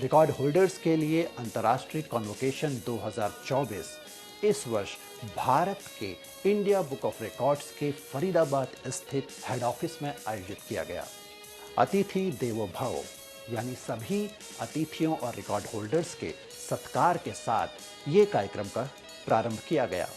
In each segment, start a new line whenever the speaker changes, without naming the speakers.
Record holders के लिए अंतर्राष्ट्रीय कॉन्वोकेशन 2024 इस वर्ष भारत के इंडिया बुक ऑफ रिकॉर्ड्स के फरीदाबाद स्थित हेड ऑफिस में आयोजित किया गया। अतिथि देवो भव यानी सभी अतिथियों और रिकॉर्ड होल्डर्स के सत्कार के साथ ये कार्यक्रम का प्रारंभ किया गया।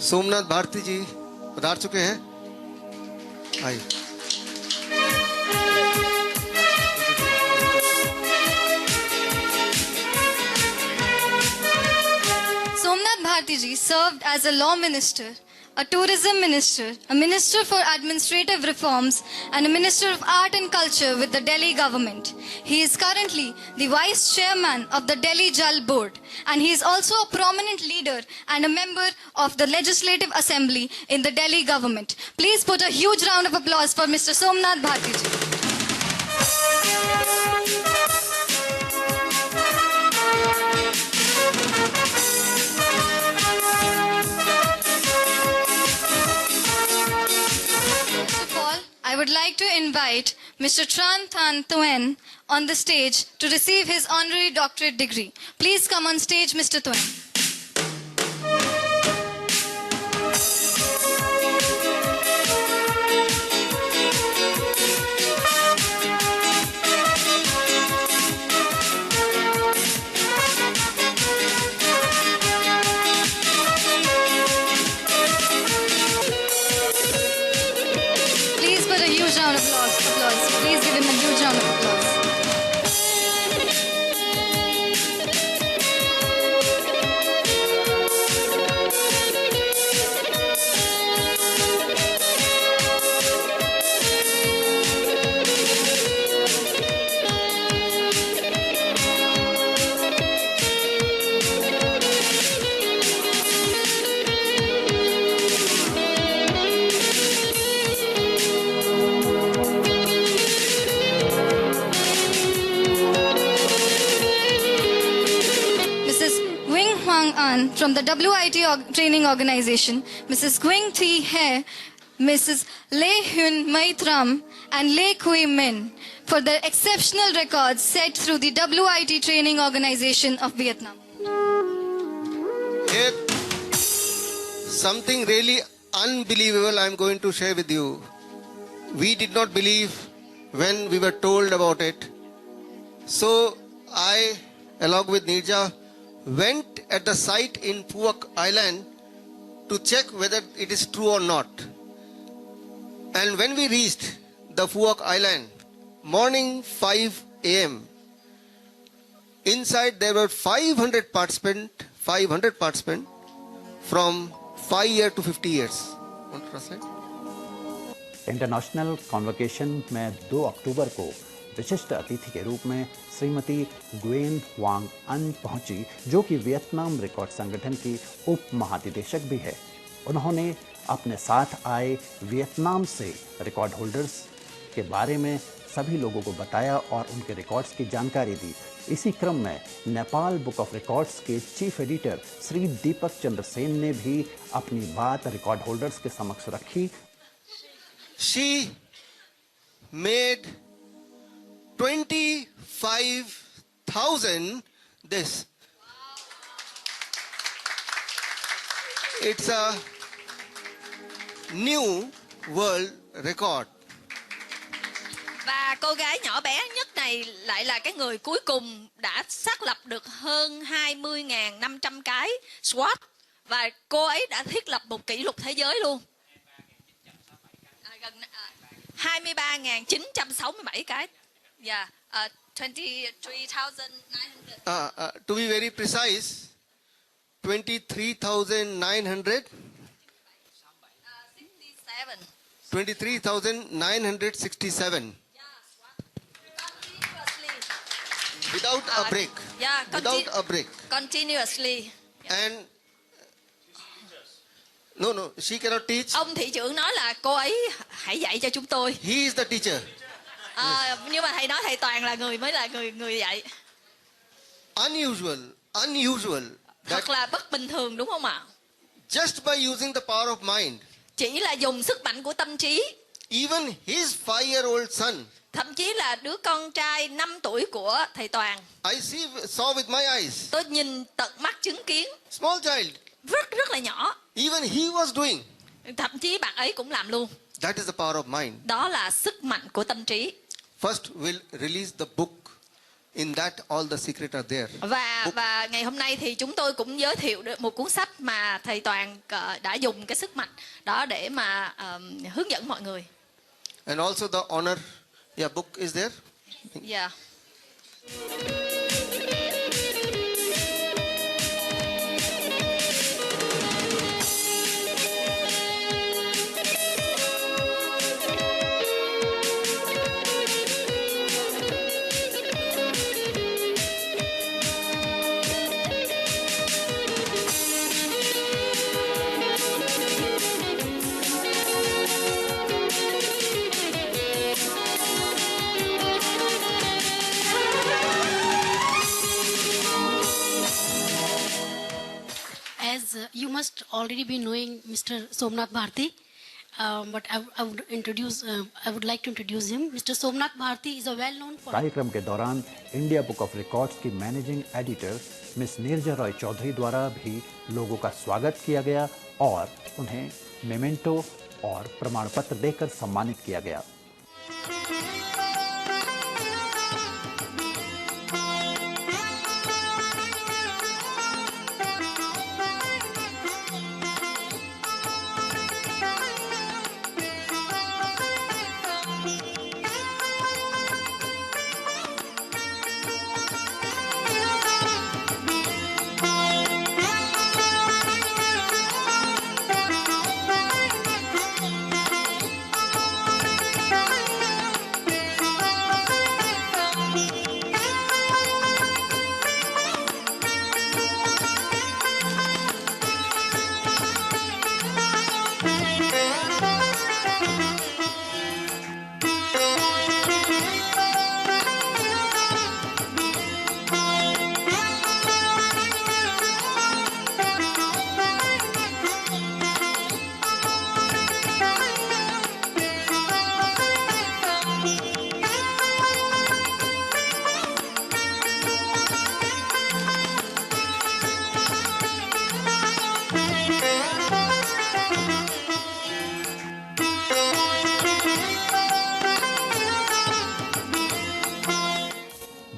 सोमनाथ भारती जी पधार चुके हैं। आइए।
Somnath Bharti ji served as a law minister, a tourism minister, a minister for administrative reforms, and a minister of art and culture with the Delhi government. He is currently the vice chairman of the Delhi Jal Board, and he is also a prominent leader and a member of the Legislative Assembly in the Delhi government. Please put a huge round of applause for Mr. Somnath Bharti ji. I would like to invite Mr. Tran Than Thuen on the stage to receive his honorary doctorate degree. Please come on stage, Mr. Thuen. Round of applause. Please give him a huge round of applause. From the WIT training organization, Mrs. Gwing Thi He, Mrs. Le Hyun Maitram, and Le Kui Min. for their exceptional records set through the WIT Training Organization of Vietnam.
Here, something really unbelievable I'm going to share with you. We did not believe when we were told about it. So I, along with Nirja, went at the site in Phuoc Island to check whether it is true or not. And when we reached the Phuoc Island, morning 5 a.m., inside there were 500 participants from 5 years to 50 years. Want to translate?
International convocation में 2 अक्टूबर को विशिष्ट अतिथि के रूप में Shrimati Gwen Huang अन पहुंची, जो कि वियतनाम रिकॉर्ड संगठन की उप महानिदेशक भी है। उन्होंने अपने साथ आए वियतनाम से रिकॉर्ड होल्डर्स के बारे में सभी लोगों को बताया और उनके रिकॉर्ड्स की जानकारी दी। इसी क्रम में नेपाल बुक ऑफ रिकॉर्ड्स के चीफ एडिटर श्री दीपक चंद्र सेन ने भी अपनी बात रिकॉर्ड होल्डर्स के समक्ष रखी।
She made 25,000 this. It's a new world record.
Và cô gái nhỏ bé nhất này lại là cái người cuối cùng đã xác lập được hơn 20.500 cái SWOT. Và cô ấy đã thiết lập một kỷ lục thế giới luôn. 23.967 cái. Yeah, 23,900.
To be very precise, 23,900. 23,967. Without a break.
Yeah,
without a break.
Continuously.
And no, she cannot teach.
Ông thị trưởng nói là cô ấy hãy dạy cho chúng tôi.
He is the teacher.
Nhưng mà thầy nói thầy Toàn là mới là người dạy.
Unusual.
Thật là bất bình thường đúng không ạ?
Just by using the power of mind.
Chỉ là dùng sức mạnh của tâm trí.
Even his 5-year-old son.
Thậm chí là đứa con trai 5 tuổi của thầy Toàn.
I saw with my eyes.
Tôi nhìn tận mắt chứng kiến.
Small child.
Rất là nhỏ.
Even he was doing.
Thậm chí bạn ấy cũng làm luôn.
That is the power of mind.
Đó là sức mạnh của tâm trí.
First we'll release the book. In that all the secrets are there.
Và ngày hôm nay thì chúng tôi cũng giới thiệu được một cuốn sách mà thầy Toàn đã dùng cái sức mạnh đó để mà hướng dẫn mọi người.
And also the honor book is there.
Yeah.
You must already be knowing Mr. Somnath Bharti, but I would like to introduce him. Mr. Somnath Bharti is a well-known.
कार्यक्रम के दौरान India book of records की managing editor miss Neerja Roy Chaudhary द्वारा भी लोगों का स्वागत किया गया और उन्हें मेमेंटो और प्रमाण पत्र देकर सम्मानित किया गया।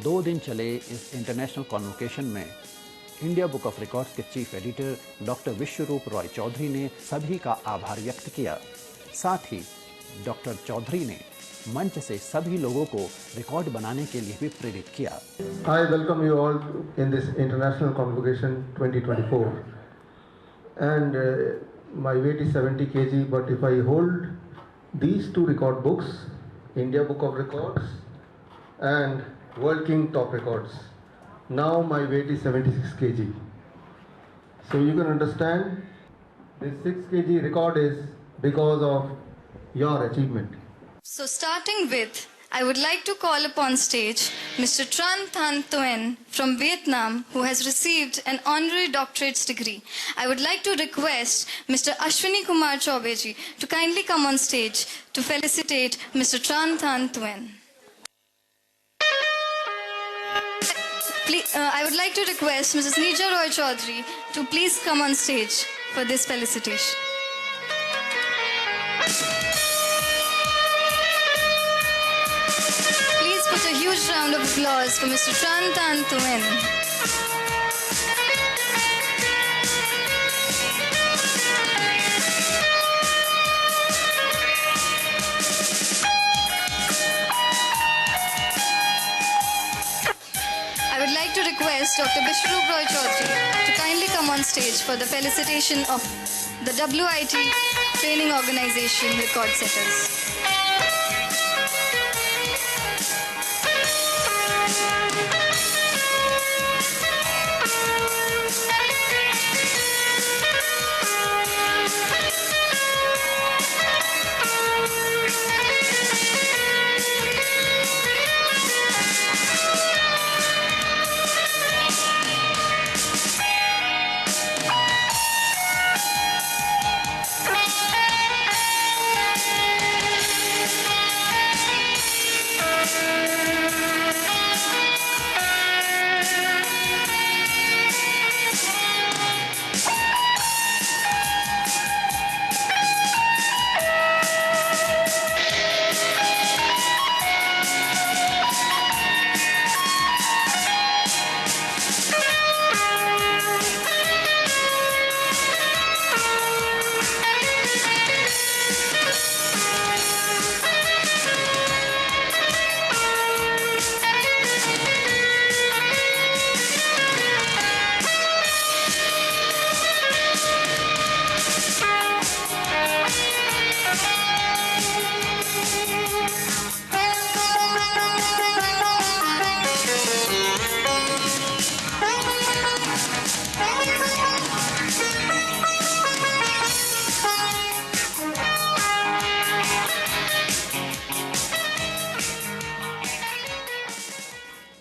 2 दिन चले इस इंटरनेशनल कॉन्वोकेशन में इंडिया बुक ऑफ रिकॉर्ड्स के चीफ एडिटर डॉक्टर विश्वरूप रॉय चौधरी ने सभी का आभार व्यक्त किया। साथ ही डॉक्टर चौधरी ने मंच से सभी लोगों को रिकॉर्ड बनाने के लिए भी प्रेरित किया।
I welcome you all in this International Convocation 2024. And my weight is 70 kg, but if I hold these 2 record books, India Book of Records and World King Top Records, now my weight is 76 kg. So you can understand this 6 kg record is because of your achievement.
So starting with, I would like to call upon stage Mr. Tran Thanh Tuyen from Vietnam, who has received an honorary doctorate's degree. I would like to request Mr. Ashwini Kumar Chaubeji to kindly come on stage to felicitate Mr. Tran Thanh Tuyen. I would like to request Mrs. Nija Roy Chaudhary to please come on stage for this felicitation. Please put a huge round of applause for Mr. Tran Thanh Tuyen. I would like to request Dr. Vishwarup Roy Chaudhary to kindly come on stage for the felicitation of the WIT Training Organization Record Setters.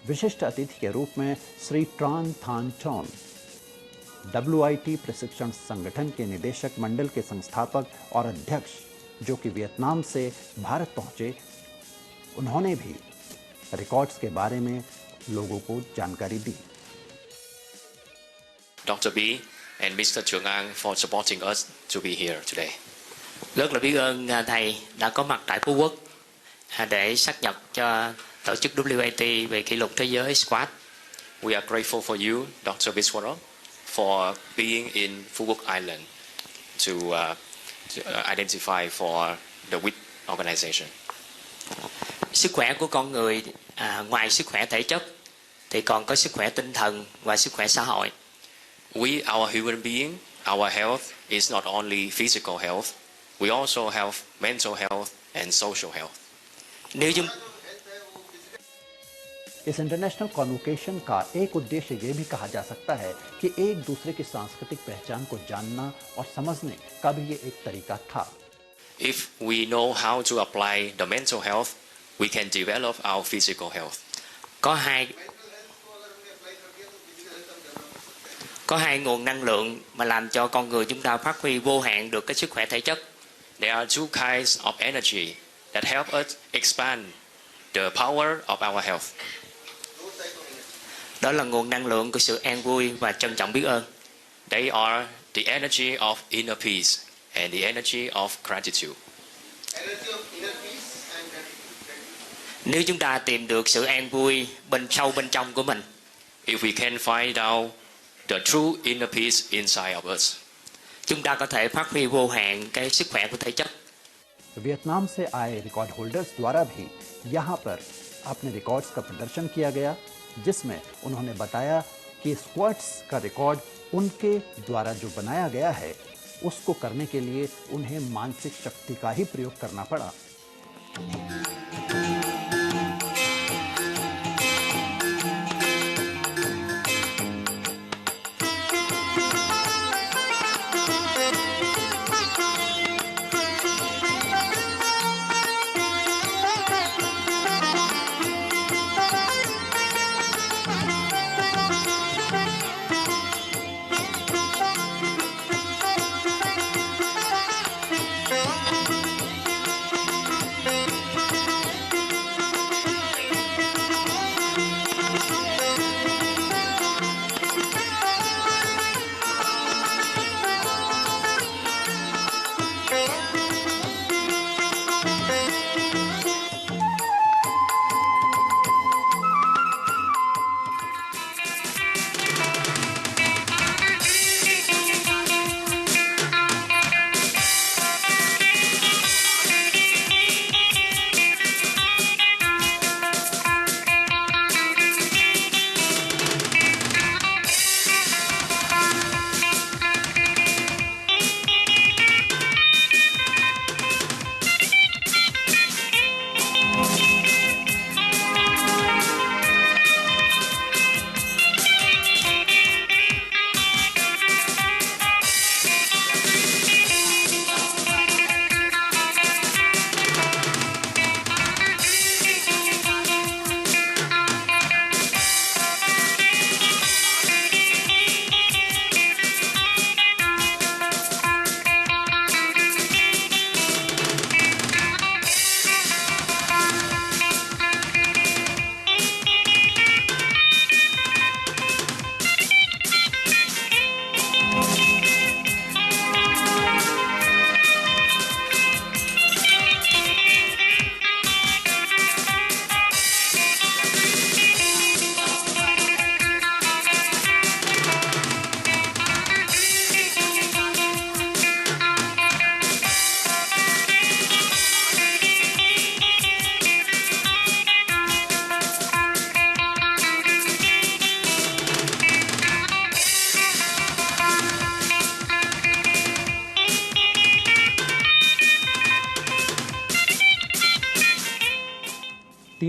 विशिष्ट अतिथि के रूप में श्री ट्रान थान ton WIT प्रशिक्षण संगठन के निदेशक मंडल के संस्थापक और अध्यक्ष, जो कि वियतनाम से भारत पहुंचे, उन्होंने भी रिकॉर्ड्स के बारे में लोगों को जानकारी दी।
Dr. B and Mr. Trường An for supporting us to be here today.
Rất là biết ơn thầy đã có mặt tại Phú Quốc để xác nhập cho tổ chức WIT về kỷ lục thế giới squat.
We are grateful for you, Dr. Viswarup, for being in Phu Quoc Island to identify for the WIT organization.
Sức khỏe của con người ngoài sức khỏe thể chất thì còn có sức khỏe tinh thần và sức khỏe xã hội.
We, our human being, our health is not only physical health, we also have mental health and social health.
Nếu chúng
इस international convocation का एक उद्देश्य ये भी कहा जा सकता है कि एक दूसरे की सांस्कृतिक पहचान को जानना और समझने का भी ये एक तरीका था।
If we know how to apply the mental health, we can develop our physical health.
Có hai nguồn năng lượng mà làm cho con người chúng ta phát huy vô hạn được cái sức khỏe thể chất.
There are two kinds of energy that help us expand the power of our health.
Đó là nguồn năng lượng của sự an vui và trân trọng biết ơn.
They are the energy of inner peace and the energy of gratitude.
Nếu chúng ta tìm được sự an vui bên sâu bên trong của mình,
if we can find out the true inner peace inside of us,
chúng ta có thể phát huy vô hạn cái sức khỏe của thể chất.
Vietnam से आए record holders द्वारा भी यहाँ पर अपने records का प्रदर्शन किया गया, जिसमें उन्होंने बताया कि स्क्वाट्स का रिकॉर्ड उनके द्वारा जो बनाया गया है उसको करने के लिए उन्हें मानसिक शक्ति का ही प्रयोग करना पड़ा।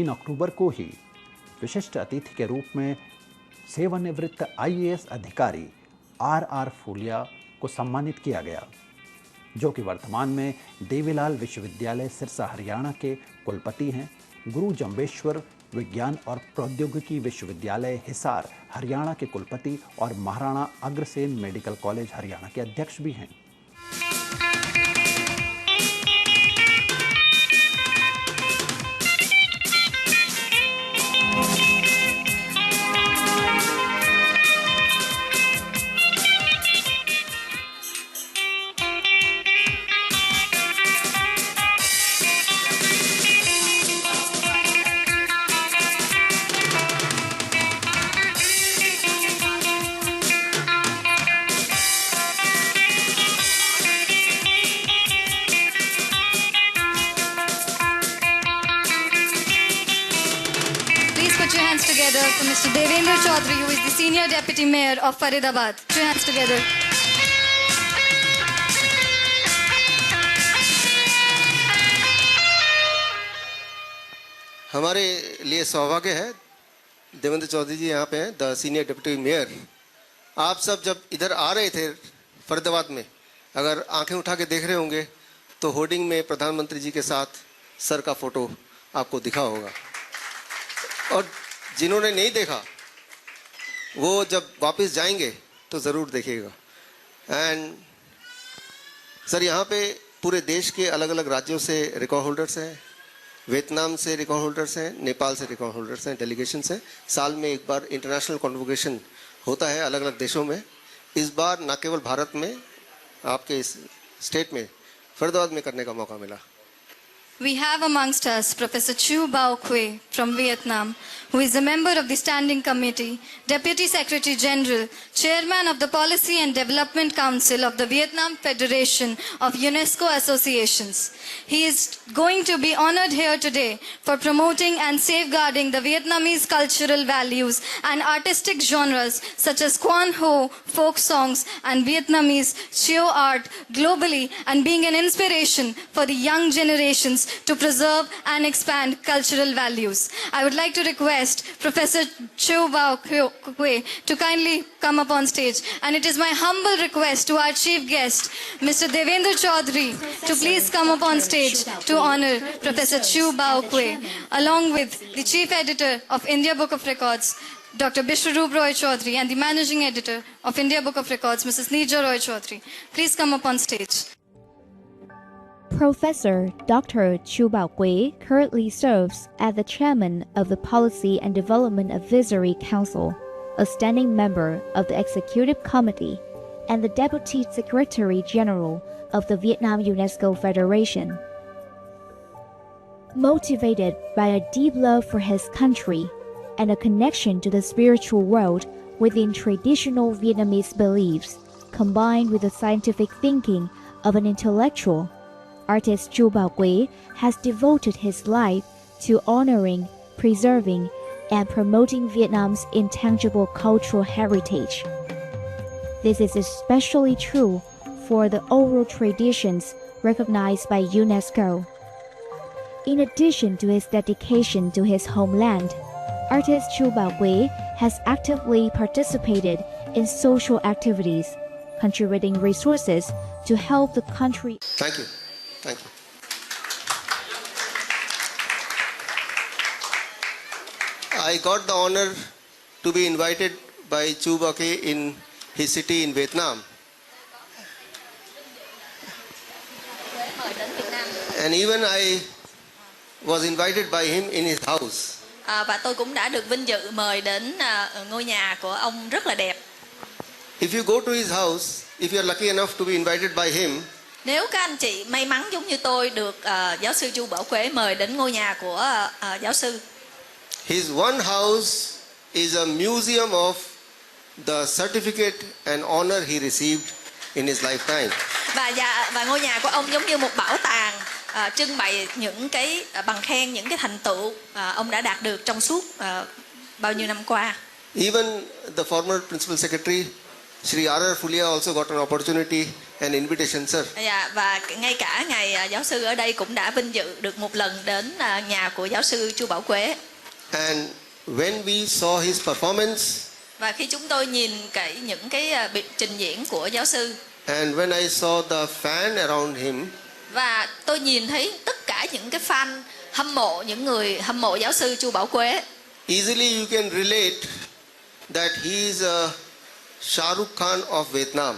अक्टूबर को ही विशिष्ट अतिथि के रूप में सेवानिवृत्त IAS अधिकारी RR फूलिया को सम्मानित किया गया, जो कि वर्तमान में देवीलाल विश्वविद्यालय सिरसा हरियाणा के कुलपति हैं। गुरु जम्बेश्वर विज्ञान और प्रौद्योगिकी विश्वविद्यालय हिसार हरियाणा के कुलपति और महाराणा अग्रसेन मेडिकल कॉलेज हरियाणा के अध्यक्ष भी हैं।
Together for Mr. Devendra Chaudhary, who is the Senior Deputy Mayor of Faridabad. Put your hands together.
हमारे लिए सौभाग्य है, देवेंद्र चौधरी जी यहाँ पे हैं, द सीनियर डिप्टी मेयर। आप सब जब इधर आ रहे थे फरीदाबाद में, अगर आंखें उठा के देख रहे होंगे तो होर्डिंग में प्रधानमंत्री जी के साथ सर का फोटो आपको दिखा होगा, और जिन्होंने नहीं देखा वो जब वापस जाएंगे तो ज़रूर देखेगा। एंड सर, यहाँ पे पूरे देश के अलग अलग राज्यों से रिकॉर्ड होल्डर्स हैं, वियतनाम से रिकॉर्ड होल्डर्स हैं, नेपाल से रिकॉर्ड होल्डर्स हैं, डेलीगेशंस हैं। साल में एक बार इंटरनेशनल कॉन्वोकेशन होता है अलग अलग देशों में। इस बार न केवल भारत में, आपके इस स्टेट में फरीदाबाद में करने का मौका मिला।
We have amongst us Professor Chu Bao Kue from Vietnam, who is a member of the Standing Committee, Deputy Secretary General, Chairman of the Policy and Development Council of the Vietnam Federation of UNESCO Associations. He is going to be honored here today for promoting and safeguarding the Vietnamese cultural values and artistic genres such as Quan Ho, folk songs, and Vietnamese cheo art globally, and being an inspiration for the young generations to preserve and expand cultural values. I would like to request Professor Chu Bao Kue to kindly come up on stage. And it is my humble request to our chief guest, Mr. Devendra Chaudhary, to please come up on stage to honor Professor Chu Bao Kue, along with the chief editor of India Book of Records, Dr. Bishwaroop Roy Chaudhary, and the managing editor of India Book of Records, Mrs. Neeja Roy Chaudhary. Please come up on stage.
Professor Dr. Chu Bao Kue currently serves as the chairman of the Policy and Development Advisory Council, a standing member of the Executive Committee, and the Deputy Secretary General of the Vietnam UNESCO Federation. Motivated by a deep love for his country and a connection to the spiritual world within traditional Vietnamese beliefs, combined with the scientific thinking of an intellectual, artist Chu Bao Kue has devoted his life to honoring, preserving, and promoting Vietnam's intangible cultural heritage. This is especially true for the oral traditions recognized by UNESCO. In addition to his dedication to his homeland, artist Chu Bao Kue has actively participated in social activities, contributing resources to help the country.
Thank you. Thank you. I got the honor to be invited by Chu Bao Kue in his city in Vietnam. And even I was invited by him in his house.
Và tôi cũng đã được vinh dự mời đến ngôi nhà của ông rất là đẹp.
If you go to his house, if you are lucky enough to be invited by him,
nếu các anh chị may mắn giống như tôi được giáo sư Chu Bảo Kue mời đến ngôi nhà của giáo sư.
His one house is a museum of the certificate and honor he received in his lifetime.
Và ngôi nhà của ông giống như một bảo tàng trưng bày những cái bằng khen, những cái thành tựu ông đã đạt được trong suốt bao nhiêu năm qua.
Even the former principal secretary Sri R.R. Phulia also got an opportunity and invitation, sir.
Và ngay cả ngài giáo sư ở đây cũng đã vinh dự được một lần đến nhà của giáo sư Chu Bảo Kue.
And when we saw his performance,
và khi chúng tôi nhìn những cái trình diễn của giáo sư,
and when I saw the fan around him,
và tôi nhìn thấy tất cả những cái fan hâm mộ, những người hâm mộ giáo sư Chu Bảo Kue,
easily you can relate that he is a Shah Rukh Khan of Vietnam.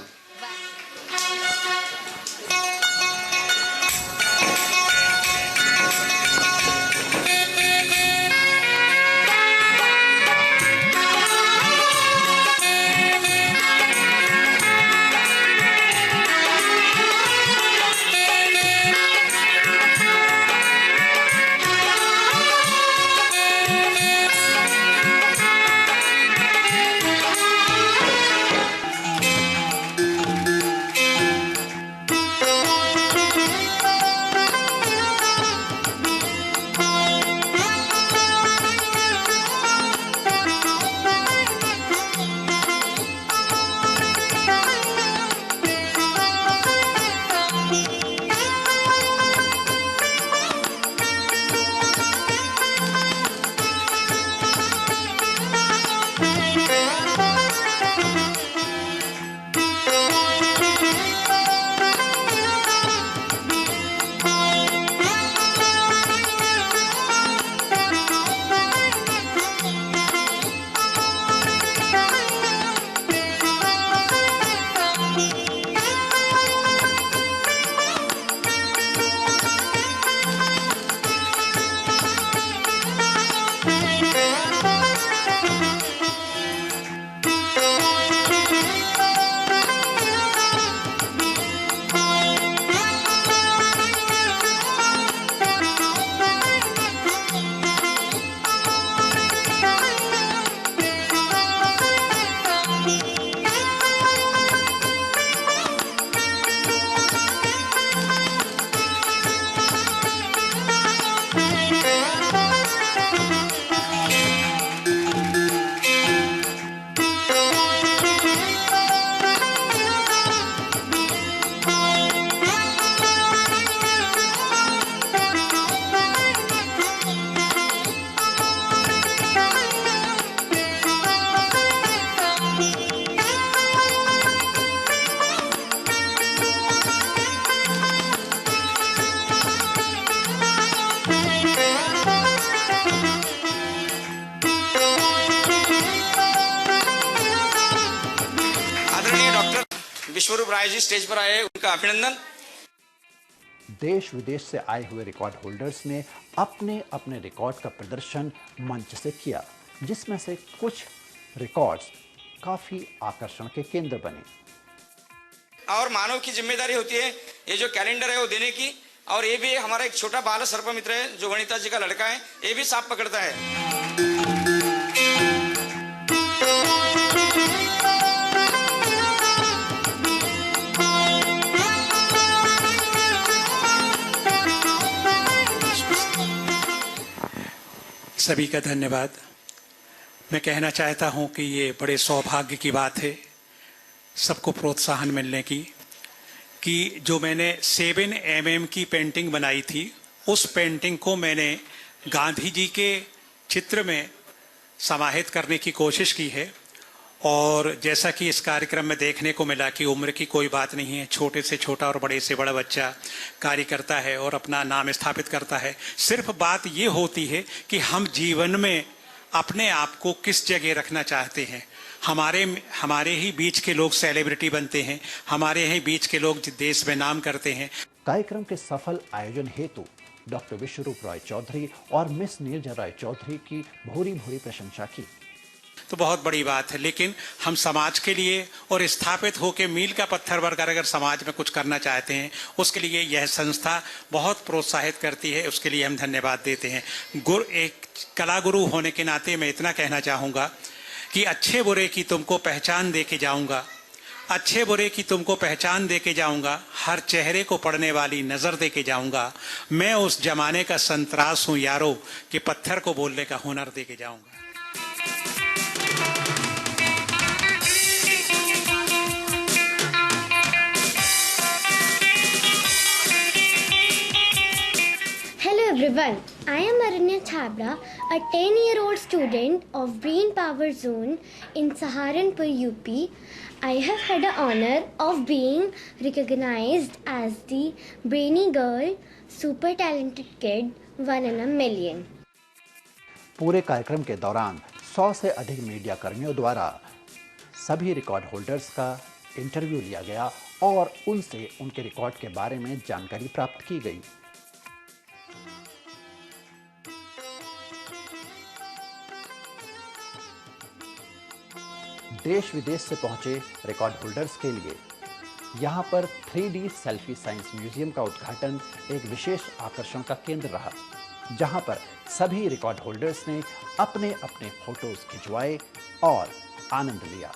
Vishwaroop Rai ji stage पर आए, उनका अभिनंदन।
देश विदेश से आए हुए record holders ने अपने अपने रिकॉर्ड का प्रदर्शन मंच से किया, जिसमें से कुछ रिकॉर्ड्स काफी आकर्षण के केंद्र बने।
और मानव की जिम्मेदारी होती है ये जो कैलेंडर है वो देने की, और ये भी हमारा एक छोटा बाल सर्प मित्र है जो वनिता जी का लड़का है, ये भी सांप पकड़ता है।
सभी का धन्यवाद। मैं कहना चाहता हूं कि ये बड़े सौभाग्य की बात है सबको प्रोत्साहन मिलने की, कि जो मैंने 7 mm की पेंटिंग बनाई थी, उस पेंटिंग को मैंने गांधी जी के चित्र में समाहित करने की कोशिश की है। और जैसा कि इस कार्यक्रम में देखने को मिला कि उम्र की कोई बात नहीं है, छोटे से छोटा और बड़े से बड़ा बच्चा कार्य करता है और अपना नाम स्थापित करता है। सिर्फ बात ये होती है कि हम जीवन में अपने आप को किस जगह रखना चाहते हैं। हमारे ही बीच के लोग सेलिब्रिटी बनते हैं, हमारे ही बीच के लोग देश में नाम करते हैं।
कार्यक्रम के सफल आयोजन हेतु डॉक्टर विश्वरूप रॉय चौधरी और मिस नीरजा रॉय चौधरी की भूरी भूरी प्रशंसा की।
तो बहुत बड़ी बात है, लेकिन हम समाज के लिए और स्थापित होकर मील का पत्थर बनकर अगर समाज में कुछ करना चाहते हैं, उसके लिए यह संस्था बहुत प्रोत्साहित करती है, उसके लिए हम धन्यवाद देते हैं। एक कला गुरु होने के नाते मैं इतना कहना चाहूँगा कि अच्छे बुरे की तुमको पहचान दे के जाऊँगा, अच्छे बुरे की तुमको पहचान दे के जाऊँगा, हर चेहरे को पढ़ने वाली नज़र दे के जाऊँगा। मैं उस जमाने का संतरास हूँ यारो कि पत्थर को बोलने का हुनर दे के जाऊँगा।
Hello everyone, I am Aranya Chabra, a 10-year-old student of Brain Power Zone in Saharanpur, UP. I have had the honor of being recognized as the Brainy Girl, Super Talented Kid, 1 in a Million.
पूरे कार्यक्रम के दौरान 100 से अधिक media कर्मियों द्वारा सभी record holders का इंटरव्यू लिया गया और उनसे उनके रिकॉर्ड के बारे में जानकारी प्राप्त की गई। देश विदेश से पहुंचे रिकॉर्ड होल्डर्स के लिए यहां पर 3D सेल्फी साइंस म्यूजियम का उद्घाटन एक विशेष आकर्षण का केंद्र रहा, जहां पर सभी रिकॉर्ड होल्डर्स ने अपने अपने फोटोज खिंचवाए और आनंद लिया।